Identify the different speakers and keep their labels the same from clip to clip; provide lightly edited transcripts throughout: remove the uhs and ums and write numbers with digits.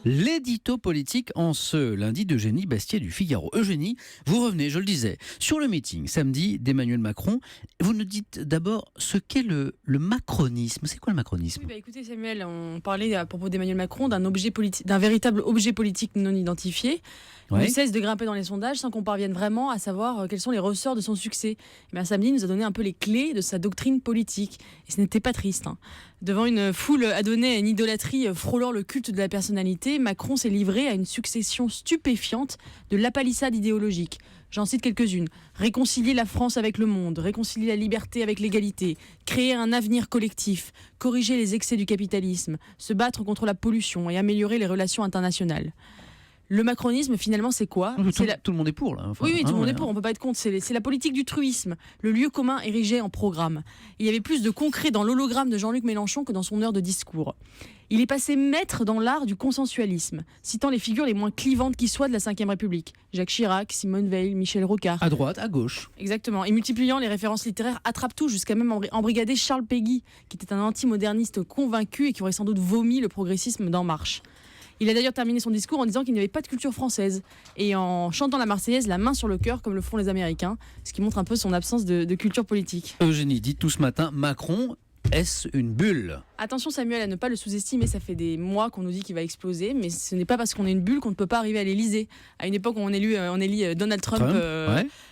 Speaker 1: L'édito politique en ce lundi d'Eugénie Bastier du Figaro. Eugénie, vous revenez, je le disais, sur le meeting samedi d'Emmanuel Macron. Vous nous dites d'abord ce qu'est le macronisme. C'est quoi le macronisme ?
Speaker 2: Oui, écoutez Samuel, on parlait à propos d'Emmanuel Macron d'un véritable objet politique non identifié. Il ne cesse de grimper dans les sondages sans qu'on parvienne vraiment à savoir quels sont les ressorts de son succès. Et bien, samedi, il nous a donné un peu les clés de sa doctrine politique. Et ce n'était pas triste. Devant une foule adonnée à une idolâtrie frôlant le culte de la personnalité, Macron s'est livré à une succession stupéfiante de lapalissades idéologiques. J'en cite quelques-unes. Réconcilier la France avec le monde, réconcilier la liberté avec l'égalité, créer un avenir collectif, corriger les excès du capitalisme, se battre contre la pollution et améliorer les relations internationales. Le macronisme, finalement, c'est quoi ?
Speaker 1: Tout le monde est pour, là. Enfin,
Speaker 2: oui, tout le monde est pour, on ne peut pas être contre. C'est la politique du truisme, le lieu commun érigé en programme. Il y avait plus de concret dans l'hologramme de Jean-Luc Mélenchon que dans son heure de discours. Il est passé maître dans l'art du consensualisme, citant les figures les moins clivantes qui soient de la Ve République. Jacques Chirac, Simone Veil, Michel Rocard.
Speaker 1: À droite, à gauche.
Speaker 2: Exactement. Et multipliant les références littéraires attrape-tout, jusqu'à même embrigader Charles Péguy, qui était un anti-moderniste convaincu et qui aurait sans doute vomi le progressisme d'En Marche. Il a d'ailleurs terminé son discours en disant qu'il n'y avait pas de culture française et en chantant la Marseillaise la main sur le cœur comme le font les Américains, ce qui montre un peu son absence de culture politique.
Speaker 1: Eugénie dit tout ce matin, Macron, est-ce une bulle ?
Speaker 2: Attention Samuel à ne pas le sous-estimer, ça fait des mois qu'on nous dit qu'il va exploser, mais ce n'est pas parce qu'on est une bulle qu'on ne peut pas arriver à l'Elysée. À une époque où on élit Donald Trump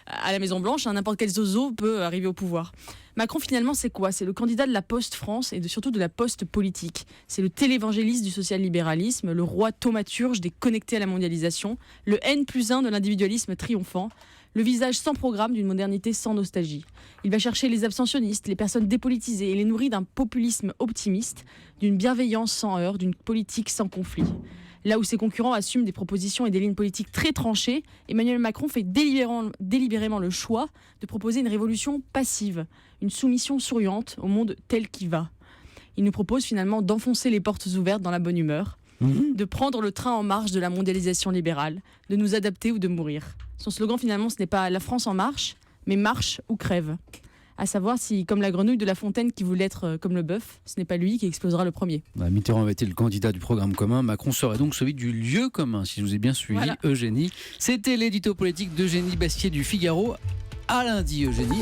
Speaker 2: à la Maison Blanche, n'importe quel zozo peut arriver au pouvoir. Macron finalement c'est quoi ? C'est le candidat de la post-France et surtout de la post-politique. C'est le télévangéliste du social-libéralisme, le roi thaumaturge des connectés à la mondialisation, le N+1 de l'individualisme triomphant, le visage sans programme d'une modernité sans nostalgie. Il va chercher les abstentionnistes, les personnes dépolitisées et les nourrit d'un populisme optimiste, d'une bienveillance sans heurts, d'une politique sans conflit. Là où ses concurrents assument des propositions et des lignes politiques très tranchées, Emmanuel Macron fait délibérément le choix de proposer une révolution passive, une soumission souriante au monde tel qu'il va. Il nous propose finalement d'enfoncer les portes ouvertes dans la bonne humeur, de prendre le train en marche de la mondialisation libérale, de nous adapter ou de mourir. Son slogan finalement ce n'est pas la France en marche, mais marche ou crève. À savoir si, comme la grenouille de La Fontaine qui voulait être comme le bœuf, ce n'est pas lui qui explosera le premier.
Speaker 1: Mitterrand avait été le candidat du programme commun, Macron serait donc celui du lieu commun, si je vous ai bien suivi, voilà. Eugénie. C'était l'édito politique d'Eugénie Bastier du Figaro. À lundi, Eugénie.